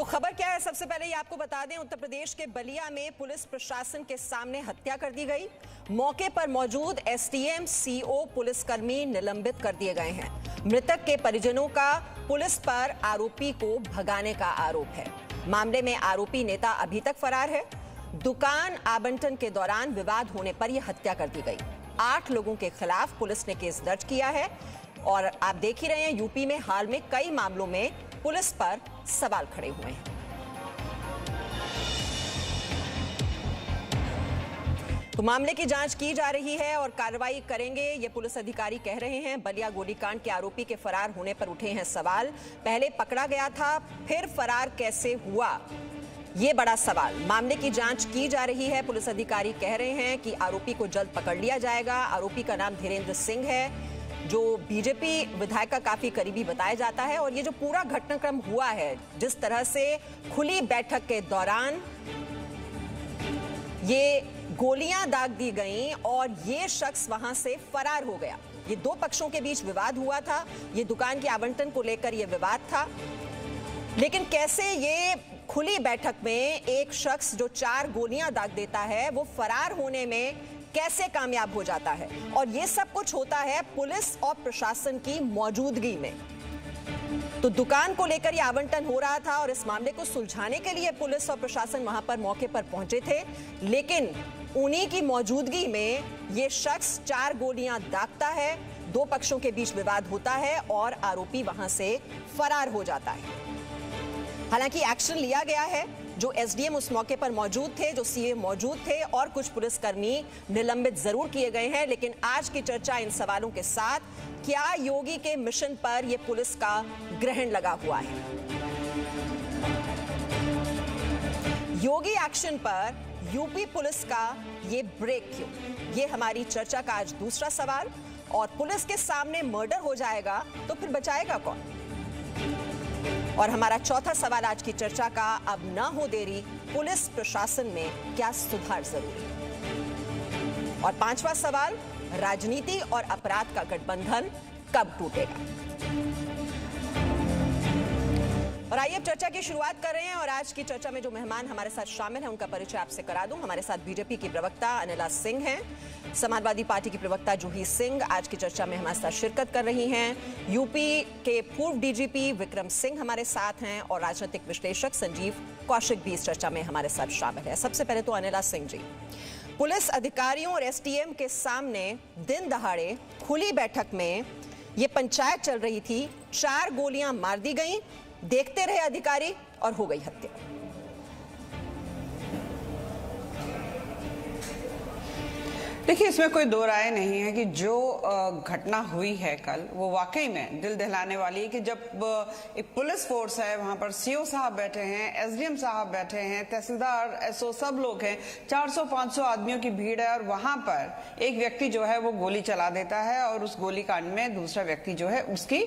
तो खबर क्या है, सबसे पहले ये आपको बता दें, उत्तर प्रदेश के बलिया में पुलिस प्रशासन के सामने हत्या कर दी गई। मौके पर मौजूद एसडीएम, सीओ, पुलिसकर्मी निलंबित कर दिए गए हैं। मृतक के परिजनों का पुलिस पर आरोपी को भगाने का आरोप है। मामले में आरोपी नेता अभी तक फरार है। दुकान आवंटन के दौरान विवाद होने पर यह हत्या कर दी गई। 8 लोगों के खिलाफ पुलिस ने केस दर्ज किया है और आप देख ही रहे हैं, यूपी में हाल में कई मामलों में पुलिस पर सवाल खड़े हुए हैं। तो मामले की जांच की जा रही है और कार्रवाई करेंगे, ये पुलिस अधिकारी कह रहे हैं। बलिया गोलीकांड के आरोपी के फरार होने पर उठे हैं सवाल। पहले पकड़ा गया था, फिर फरार कैसे हुआ, ये बड़ा सवाल। मामले की जांच की जा रही है। पुलिस अधिकारी कह रहे हैं कि आरोपी को जल्द पकड़ लिया जाएगा। आरोपी का नाम धीरेन्द्र सिंह है, जो बीजेपी विधायक का काफी करीबी बताया जाता है। और ये जो पूरा घटनाक्रम हुआ है, जिस तरह से खुली बैठक के दौरान ये गोलियां दाग दी गईं और ये शख्स वहां से फरार हो गया। ये 2 पक्षों के बीच विवाद हुआ था। ये दुकान के आवंटन को लेकर ये विवाद था, लेकिन कैसे ये खुली बैठक में एक शख्स जो 4 गोलियां दाग देता है, वो फरार होने में कैसे कामयाब हो जाता है। और ये सब कुछ होता है पुलिस और प्रशासन की मौजूदगी में। तो दुकान को लेकर यह आवंटन हो रहा था और इस मामले को सुलझाने के लिए पुलिस और प्रशासन वहां पर मौके पर पहुंचे थे, लेकिन उन्हीं की मौजूदगी में यह शख्स 4 गोलियां दागता है। 2 पक्षों के बीच विवाद होता है और आरोपी वहां से फरार हो जाता है। हालांकि एक्शन लिया गया है। जो एसडीएम उस मौके पर मौजूद थे, जो सीए मौजूद थे और कुछ पुलिसकर्मी निलंबित जरूर किए गए हैं। लेकिन आज की चर्चा इन सवालों के साथ, क्या योगी के मिशन पर यह पुलिस का ग्रहण लगा हुआ है? योगी एक्शन पर यूपी पुलिस का ये ब्रेक क्यों? ये हमारी चर्चा का आज दूसरा सवाल। और पुलिस के सामने मर्डर हो जाएगा तो फिर बचाएगा कौन? और हमारा चौथा सवाल आज की चर्चा का, अब ना हो देरी, पुलिस प्रशासन में क्या सुधार जरूरी? और 5वां सवाल, राजनीति और अपराध का गठबंधन कब टूटेगा? और आइए अब चर्चा की शुरुआत कर रहे हैं। और आज की चर्चा में जो मेहमान हमारे साथ शामिल हैं, उनका परिचय आपसे करा दूं। हमारे साथ बीजेपी की प्रवक्ता अनिला सिंह हैं, समाजवादी पार्टी की प्रवक्ता जूही सिंह आज की चर्चा में हमारे साथ शिरकत कर रही हैं। यूपी के पूर्व डीजीपी विक्रम सिंह हमारे साथ हैं और राजनीतिक विश्लेषक संजीव कौशिक भी इस चर्चा में हमारे साथ शामिल है। सबसे पहले तो अनिला सिंह जी, पुलिस अधिकारियों और एसडीएम के सामने दिन दहाड़े खुली बैठक में ये पंचायत चल रही थी। 4 गोलियां मार दी गई, देखते रहे अधिकारी और हो गई हत्या। देखिए, इसमें कोई दो राय नहीं है कि जो घटना हुई है कल, वो वाकई में दिल दहलाने वाली है। कि जब एक पुलिस फोर्स है, वहां पर सीओ साहब बैठे हैं, एसडीएम साहब बैठे हैं, तहसीलदार, एसओ सब लोग हैं, 400-500 आदमियों की भीड़ है और वहां पर एक व्यक्ति जो है वो गोली चला देता है और उस गोलीकांड में दूसरा व्यक्ति जो है उसकी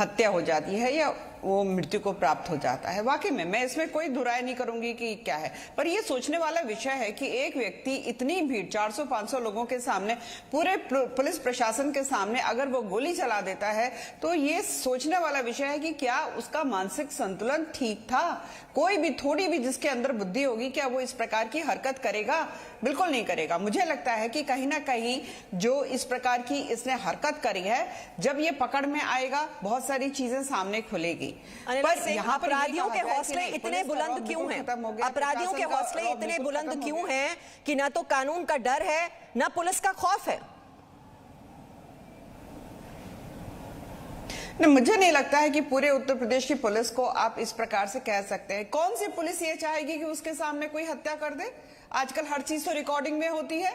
हत्या हो जाती है या वो मृत्यु को प्राप्त हो जाता है। वाकई में मैं इसमें कोई दुराय नहीं करूंगी कि क्या है, पर यह सोचने वाला विषय है कि एक व्यक्ति इतनी भीड़ 400-500 लोगों के सामने, पूरे पुलिस प्रशासन के सामने अगर वो गोली चला देता है, तो ये सोचने वाला विषय है कि क्या उसका मानसिक संतुलन ठीक था? कोई भी थोड़ी भी जिसके अंदर बुद्धि होगी, क्या वो इस प्रकार की हरकत करेगा? बिल्कुल नहीं करेगा। मुझे लगता है कि कहीं ना कहीं जो इस प्रकार की इसने हरकत करी है, जब ये पकड़ में आएगा बहुत सारी चीजें सामने खुलेगी। पर यहाँ अपराधियों के हौसले इतने बुलंद क्यों हैं? अपराधियों के हौसले इतने बुलंद क्यों हैं कि ना तो कानून का डर है, ना पुलिस का खौफ है? नहीं, मुझे नहीं लगता है कि पूरे उत्तर प्रदेश की पुलिस को आप इस प्रकार से कह सकते हैं। कौन सी पुलिस ये चाहेगी कि उसके सामने कोई हत्या कर दे? आजकल हर चीज तो रिकॉर्डिंग में होती है।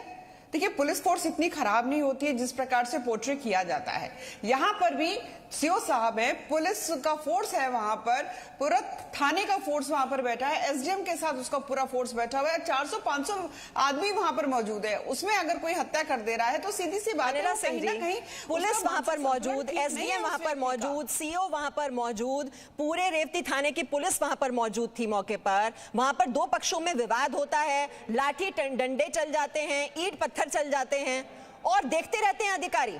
देखिए, पुलिस फोर्स इतनी खराब नहीं होती है जिस प्रकार से पोर्ट्रे किया जाता है। यहां पर भी सीओ साहब है, पुलिस का फोर्स है, वहां पर पूरा थाने का फोर्स वहां पर बैठा है, एसडीएम के साथ उसका पूरा फोर्स बैठा हुआ है, 400-500 आदमी वहां पर मौजूद है। उसमें अगर कोई हत्या कर दे रहा है तो सीधी सी बात है, कहीं ना कहीं पुलिस वहां पर मौजूद, एसडीएम वहां पर मौजूद, सीओ वहां पर मौजूद, पूरे रेवती थाने की पुलिस वहां पर मौजूद थी मौके पर। वहां पर 2 पक्षों में विवाद होता है, लाठी डंडे चल जाते हैं, ईंट पत्थर चल जाते हैं और देखते रहते हैं अधिकारी।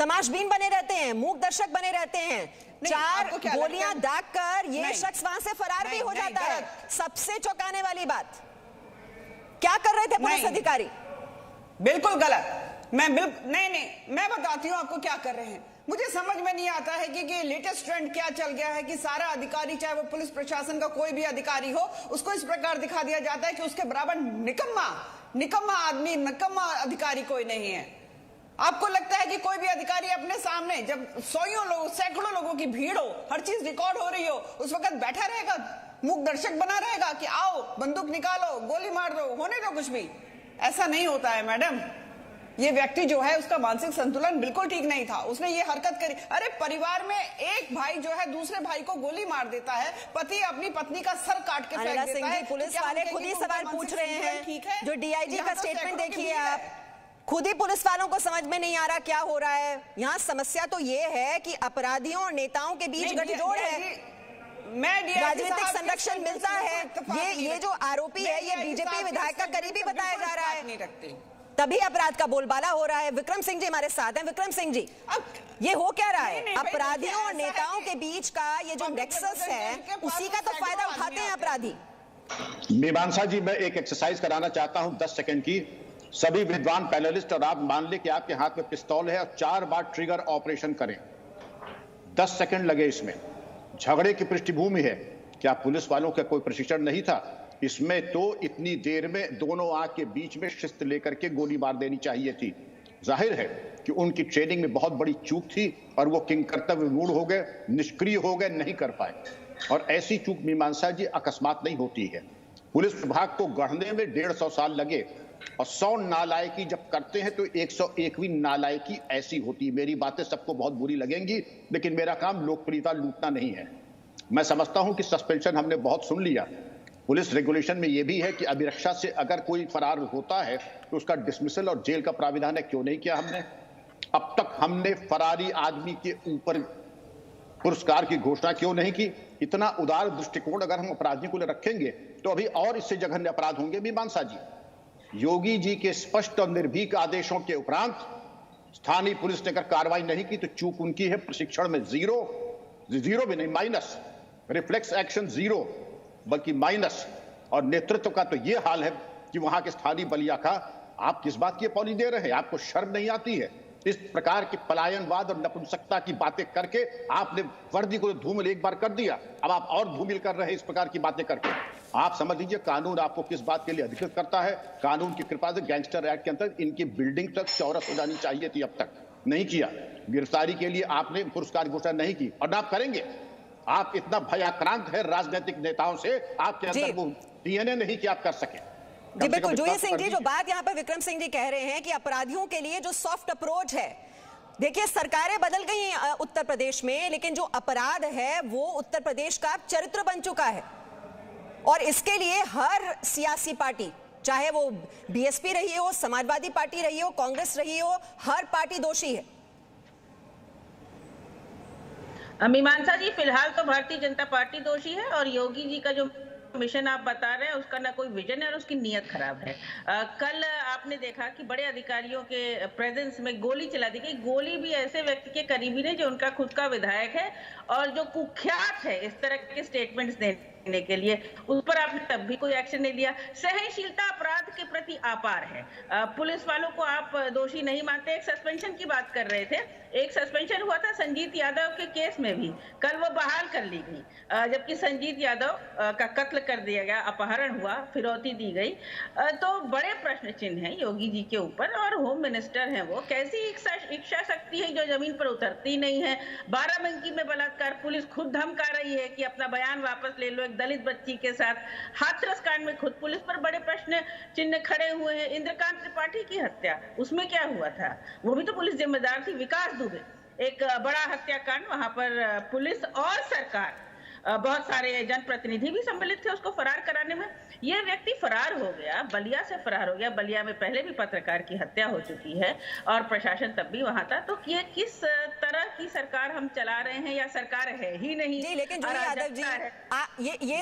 तमाशबीन बने रहते हैं, मूक दर्शक बने रहते हैं। 4 गोलियां दागकर ये शख्स वहां से फरार भी हो जाता है। सबसे चौंकाने वाली बात, क्या कर रहे थे पुलिस अधिकारी? बिल्कुल गलत। मैं बताती हूँ आपको क्या कर रहे हैं। मुझे समझ में नहीं आता है कि लेटेस्ट ट्रेंड क्या चल गया है कि सारा अधिकारी, चाहे वो पुलिस प्रशासन का कोई भी अधिकारी हो, उसको इस प्रकार दिखा दिया जाता है कि उसके बराबर निकम्मा आदमी, निकम्मा अधिकारी कोई नहीं है। आपको लगता है कि कोई भी अधिकारी अपने सामने जब सैकड़ों लोगों की भीड़ हो, हर चीज रिकॉर्ड हो रही हो, उस वक्त बैठा रहेगा, मूक दर्शक बना रहेगा कि आओ बंदूक निकालो, गोली मार दो, होने दो कुछ भी? ऐसा नहीं होता है मैडम। ये व्यक्ति जो है उसका मानसिक संतुलन बिल्कुल ठीक नहीं था, उसने ये हरकत करी। अरे परिवार में एक भाई जो है दूसरे भाई को गोली मार देता है, पति अपनी पत्नी का सर काट के फेंक देता है। पुलिस वाले खुद ही सवाल पूछ रहे हैं। जो डीआईजी का स्टेटमेंट देखिए आप, खुद ही पुलिस वालों को समझ में नहीं आ रहा क्या हो रहा है। यहाँ समस्या तो ये है कि अपराधियों और नेताओं के बीच गठजोड़ है, राजनीतिक संरक्षण मिलता है। ये जो आरोपी है ये बीजेपी विधायक का करीबी बताया जा रहा है, तभी अपराध का बोलबाला हो रहा है। विक्रम सिंह जी हमारे साथ हैं। विक्रम सिंह जी, ये हो क्या रहा है? अपराधियों और नेताओं के बीच का ये जो नेक्सस है, उसी का तो फायदा उठाते हैं अपराधी। मीमांसा जी, मैं एक एक्सरसाइज कराना चाहता हूं 10 सेकंड की। सभी विद्वान पैनलिस्ट, और आप मान ले कि आपके हाथ में पिस्तौल है और 4 बार ट्रिगर ऑपरेशन करें। 10 सेकंड लगे इसमें। झगड़े की पृष्ठभूमि है, क्या पुलिस वालों का कोई प्रशिक्षण नहीं था? इसमें तो इतनी देर में दोनों आंख के बीच में शिस्त लेकर के गोली मार देनी चाहिए थी। जाहिर है कि उनकी ट्रेनिंग में बहुत बड़ी चूक थी और वो किंग कर्तव्य मूढ़ हो गए, निष्क्रिय हो गए, नहीं कर पाए। और ऐसी चूक मीमांसा जी अकस्मात नहीं होती है। पुलिस विभाग को गढ़ने में 150 साल लगे और 100 नालायकी जब करते हैं तो 101वीं नालायकी ऐसी होती है। मेरी बातें सबको बहुत बुरी लगेंगी, लेकिन मेरा काम लोकप्रियता लूटना नहीं है। मैं समझता हूं कि सस्पेंशन हमने बहुत सुन लिया। पुलिस रेगुलेशन में यह भी है कि अभिरक्षा से अगर कोई फरार होता है तो उसका डिसमिसल और जेल का प्राविधान है। क्यों नहीं किया हमने? अब तक हमने फरारी आदमी के ऊपर पुरस्कार की घोषणा क्यों नहीं की? इतना उदार दृष्टिकोण अगर हम अपराधियों को रखेंगे तो अभी और इससे जघन्य अपराध होंगे। मीमांसा जी, योगी जी के स्पष्ट और निर्भीक आदेशों के उपरांत स्थानीय पुलिस ने अगर कार्रवाई नहीं की तो चूक उनकी है। प्रशिक्षण में जीरो भी नहीं, माइनस। रिफ्लेक्स एक्शन 0 बल्कि माइनस। और नेतृत्व का तो ये हाल है कि वहां के स्थानीय बलिया का आप किस बात की अपॉलॉजी दे रहे हैं? आपको शर्म नहीं आती है? इस प्रकार की पलायनवाद और नपुंसकता की बातें करके आपने वर्दी को धूमिल एक बार कर दिया, अब आप और धूमिल कर रहे हैं इस प्रकार की बातें करके। आप समझ लीजिए कानून आपको किस बात के लिए अधिकृत करता है। कानून की कृपा से गैंगस्टर एक्ट के अंतर्गत इनकी बिल्डिंग तक चौरस हो जानी चाहिए थी, अब तक नहीं किया। गिरफ्तारी के लिए आपने पुरस्कार घोषणा नहीं की और ना आप करेंगे। आप इतना भयाक्रांत है राजनीतिक नेताओं से, आपके अंदर वो डीएनए नहीं कि आप कर सके। जी बिल्कुल। जोई सिंह जी, जो बात यहाँ पर विक्रम सिंह जी कह रहे हैं कि अपराधियों के लिए जो सॉफ्ट अप्रोच है, देखिए सरकारें बदल गई उत्तर प्रदेश में, लेकिन जो अपराध है वो उत्तर प्रदेश का चरित्र बन चुका है। और इसके लिए हर सियासी पार्टी, चाहे वो बीएसपी रही हो, समाजवादी पार्टी रही हो, कांग्रेस रही हो, हर पार्टी दोषी है। मीमांसा जी, फिलहाल तो भारतीय जनता पार्टी दोषी है और योगी जी का जो मिशन आप बता रहे हैं उसका ना कोई विजन है और उसकी नीयत खराब है। कल आपने देखा कि बड़े अधिकारियों के प्रेजेंस में गोली चला दी गई। गोली भी ऐसे व्यक्ति के करीबी ने जो उनका खुद का विधायक है और जो कुख्यात है इस तरह के स्टेटमेंट्स देने के लिए, उस पर आपने तब भी कोई एक्शन नहीं लिया। सहनशीलता अपराध के प्रति अपार है। पुलिस वालों को आप दोषी नहीं मानते। एक सस्पेंशन की बात कर रहे थे, एक सस्पेंशन हुआ था संजीत यादव के केस में भी, कल वो बहाल कर ली गई, जबकि संजीत यादव का कत्ल कर दिया गया, अपहरण हुआ, फिरौती दी गई। तो बड़े प्रश्न चिन्ह हैं योगी जी के ऊपर। और होम मिनिस्टर हैं वो, कैसी इच्छा शक्ति है जो जमीन पर उतरती नहीं है। बाराबंकी में बलात्कार, पुलिस खुद धमका रही है कि अपना बयान वापस ले लो, एक दलित बच्ची के साथ। हाथरस कांड में खुद पुलिस पर बड़े प्रश्न चिन्ह खड़े हुए हैं। इंद्रकांत त्रिपाठी की हत्या, उसमें क्या हुआ था? वो भी तो पुलिस जिम्मेदार थी। विकास दुबे, एक बड़ा हत्याकांड, वहां पर पुलिस और सरकार बहुत सारे जनप्रतिनिधि भी सम्मिलित थे उसको फरार कराने में। ये व्यक्ति फरार हो गया, बलिया से फरार हो गया। बलिया में पहले भी पत्रकार की हत्या हो चुकी है और प्रशासन तब भी वहां था। तो ये किस तरह की सरकार हम चला रहे हैं, या सरकार है ही नहीं? जी, लेकिन जूही यादव जी,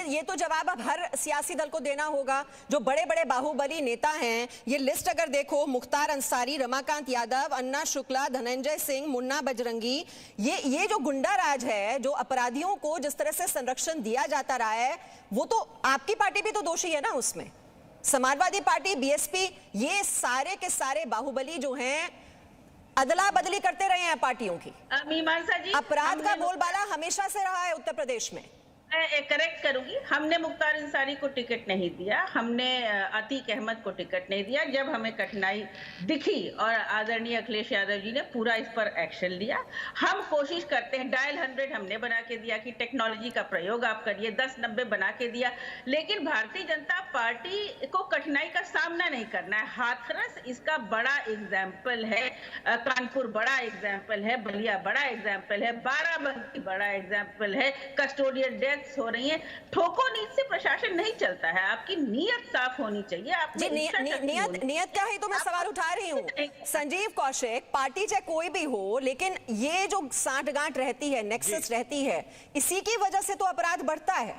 ये तो जवाब अब हर सियासी दल को देना होगा। जो बड़े बड़े बाहुबली नेता हैं, ये लिस्ट अगर देखो, मुख्तार अंसारी, रमाकांत यादव, अन्ना शुक्ला, धनंजय सिंह, मुन्ना बजरंगी, ये जो गुंडा राज है, जो अपराधियों को जिस तरह से संरक्षण दिया जाता रहा है, वो तो आपकी पार्टी भी तो दोषी है ना उसमें। समाजवादी पार्टी, बीएसपी, ये सारे के सारे बाहुबली जो हैं अदला बदली करते रहे हैं पार्टियों की। मीमांसा जी, अपराध का बोलबाला हमेशा से रहा है उत्तर प्रदेश में। मैं करेक्ट करूंगी, हमने मुख्तार अंसारी को टिकट नहीं दिया, हमने अतीक अहमद को टिकट नहीं दिया। जब हमें कठिनाई दिखी और आदरणीय अखिलेश यादव जी ने पूरा इस पर एक्शन लिया। हम कोशिश करते हैं, डायल 100 हमने बना के दिया कि टेक्नोलॉजी का प्रयोग आप करिए, 10-90 बना के दिया। लेकिन भारतीय जनता पार्टी को कठिनाई का सामना नहीं करना है। हाथरस इसका बड़ा एग्जाम्पल है, कानपुर बड़ा एग्जाम्पल है, बलिया बड़ा एग्जाम्पल है, बाराबंकी बड़ा एग्जाम्पल है। कस्टोडियल डेथ हो रही है। ठोको नीति से प्रशासन नहीं चलता है, आपकी नीयत साफ होनी चाहिए। आपने नीयत क्या है तो मैं सवाल उठा रही हूँ। संजीव कौशिक, पार्टी चाहे कोई भी हो, लेकिन ये जो सांठगांठ रहती है, नेक्सस रहती है, इसी की वजह से तो अपराध बढ़ता है।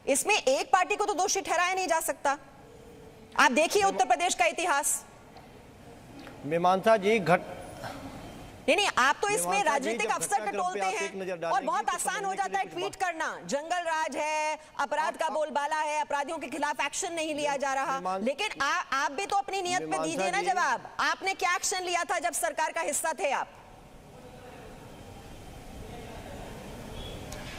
इसमें एक पार्टी को तो दोषी ठहराया नहीं जा सकता। आप देखिए उत्तर प्रदेश का इतिहास। मीमांसा जी, नहीं, आप तो इसमें राजनीतिक अफसर टटोलते हैं और बहुत आसान हो जाता है ट्वीट करना। जंगल राज है, अपराध का बोलबाला है, अपराधियों के खिलाफ एक्शन नहीं लिया जा रहा। लेकिन आप भी तो अपनी नियत पे दीजिए ना जवाब। आपने क्या एक्शन लिया था जब सरकार का हिस्सा थे आप?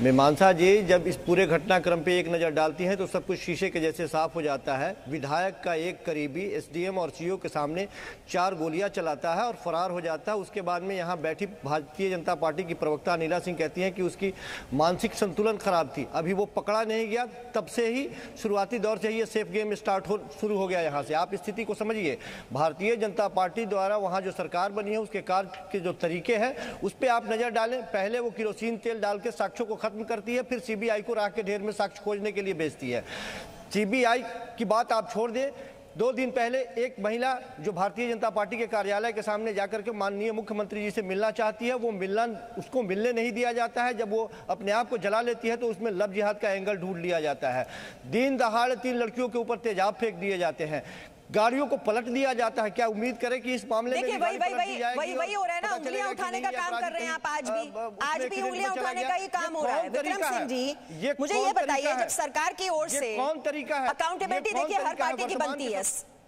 मीमांसा जी, जब इस पूरे घटनाक्रम पे एक नज़र डालती हैं तो सब कुछ शीशे के जैसे साफ हो जाता है। विधायक का एक करीबी एसडीएम और सीओ के सामने 4 गोलियां चलाता है और फरार हो जाता है। उसके बाद में यहाँ बैठी भारतीय जनता पार्टी की प्रवक्ता अनिला सिंह कहती हैं कि उसकी मानसिक संतुलन खराब थी। अभी वो पकड़ा नहीं गया, तब से ही शुरुआती दौर से ही ये सेफ गेम शुरू हो गया। यहाँ से आप स्थिति को समझिए। भारतीय जनता पार्टी द्वारा वहाँ जो सरकार बनी है उसके कार्य के जो तरीके हैं उस पर आप नज़र डालें। पहले वो केरोसिन तेल डाल के साक्ष्यों को करती है, फिर सीबीआई को राख के ढेर में साक्ष्य खोजने के लिए भेजती है। सीबीआई की बात आप छोड़ दें, 2 दिन पहले एक महिला जो भारतीय जनता पार्टी के कार्यालय के सामने जाकर के माननीय मुख्यमंत्री जी से मिलना चाहती है, वो उसको मिलने नहीं दिया जाता है। जब वो अपने आप को जला लेती है तो उसमें लव जिहाद का एंगल ढूंढ लिया जाता है। दिन दहाड़े 3 लड़कियों के ऊपर तेजाब फेंक दिए जाते हैं, गाड़ियों को पलट दिया जाता है। क्या उम्मीद करें कि इस मामले में वही हो रहा है ना, उंगलियां उठाने का काम कर रहे हैं आप। आज भी उंगलियां उठाने का ही काम हो रहा है। विक्रम सिंह जी, मुझे ये बताइए, जब सरकार की ओर से कौन तरीका है? अकाउंटेबिलिटी देखिए हर पार्टी की बनती है।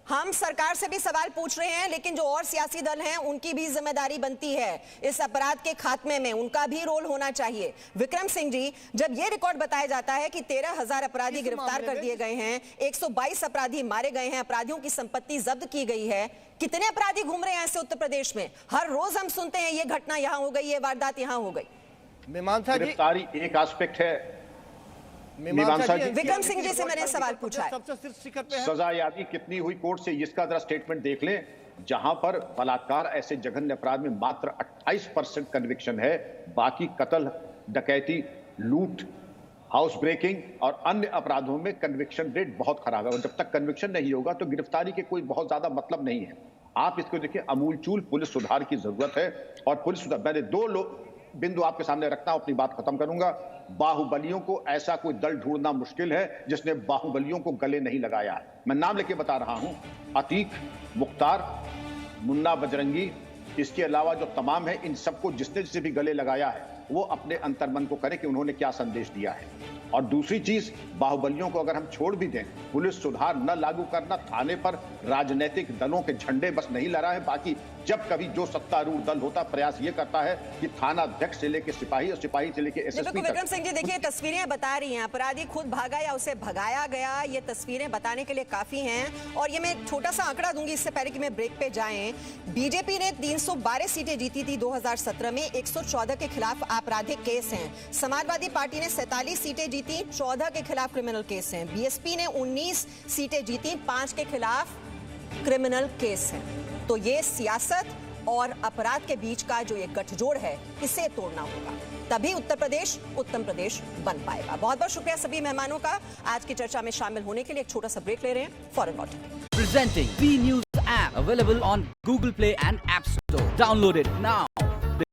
हम सरकार से भी सवाल पूछ रहे हैं, लेकिन जो और सियासी दल हैं उनकी भी जिम्मेदारी बनती है इस अपराध के खात्मे में, उनका भी रोल होना चाहिए। विक्रम सिंह जी, जब ये रिकॉर्ड बताया जाता है कि 13,000 अपराधी गिरफ्तार कर दिए गए हैं, 122 अपराधी मारे गए हैं, अपराधियों की संपत्ति जब्त की गई है, कितने अपराधी घूम रहे हैं ऐसे उत्तर प्रदेश में? हर रोज हम सुनते हैं ये घटना यहां हो गई, ये वारदात यहां हो गई। मीमांसा जी, गिरफ्तारी एक एस्पेक्ट है। मीमांसा जी, विक्रम सिंह जी से मैंने सवाल पूछा है, सजा यादी कितनी हुई कोर्ट से, इसका जरा स्टेटमेंट देख लें। जहां पर बलात्कार ऐसे जघन्य अपराध में मात्र 28% कन्विक्शन है, बाकी कत्ल, डकैती, लूट, हाउस ब्रेकिंग और अन्य अपराधों में कन्विक्शन रेट बहुत खराब है। और जब तक कन्विक्शन नहीं होगा तो गिरफ्तारी के कोई बहुत ज्यादा मतलब नहीं है। आप इसको देखिए, अमूलचूल पुलिस सुधार की जरूरत है। और पुलिस सुधार, मैंने 2 बिंदु आपके सामने रखता हूं, अपनी बात खत्म करूंगा। बाहुबलियों को ऐसा कोई दल ढूंढना मुश्किल है जिसने बाहुबलियों को गले नहीं लगाया है। मैं नाम लेके बता रहा हूं, अतीक, मुख्तार, मुन्ना बजरंगी, इसके अलावा जो तमाम है, इन सबको जिसने भी गले लगाया है वो अपने अंतर्मन को करे कि उन्होंने क्या संदेश दिया है। और दूसरी चीज, बाहुबलियों को अगर हम छोड़ भी दें, पुलिस सुधार न लागू करना, थाने पर राजनीतिक दलों के झंडे बस नहीं लहराए। बाकी जब कभी जो सत्तारूढ़ दल होता, प्रयास ये करता है कि थाना अध्यक्ष से लेकर सिपाही और सिपाही से लेकर एसएसपी तक। विक्रम सिंह जी, देखिए तस्वीरें बता रही हैं, अपराधी खुद भागा या उसे भगाया गया, ये तस्वीरें बताने के लिए काफी हैं। और ये मैं छोटा सा आंकड़ा दूंगी इससे पहले कि मैं ब्रेक पे जाएं। बीजेपी ने 312 सीटें जीती थी 2017 में, 114 के खिलाफ आपराधिक केस हैं। समाजवादी पार्टी ने 47 सीटें जीती, 14 के खिलाफ क्रिमिनल केस हैं। बीएसपी ने 19 सीटें जीती, 5 के खिलाफ क्रिमिनल केस हैं। तो ये सियासत और अपराध के बीच का जो ये गठजोड़ है, इसे तोड़ना होगा, तभी उत्तर प्रदेश उत्तम प्रदेश बन पाएगा। बहुत बहुत शुक्रिया सभी मेहमानों का आज की चर्चा में शामिल होने के लिए। एक छोटा सा ब्रेक ले रहे हैं, फौरन लौटेंगे। Presenting B News app available on Google Play and App Store. Download it now.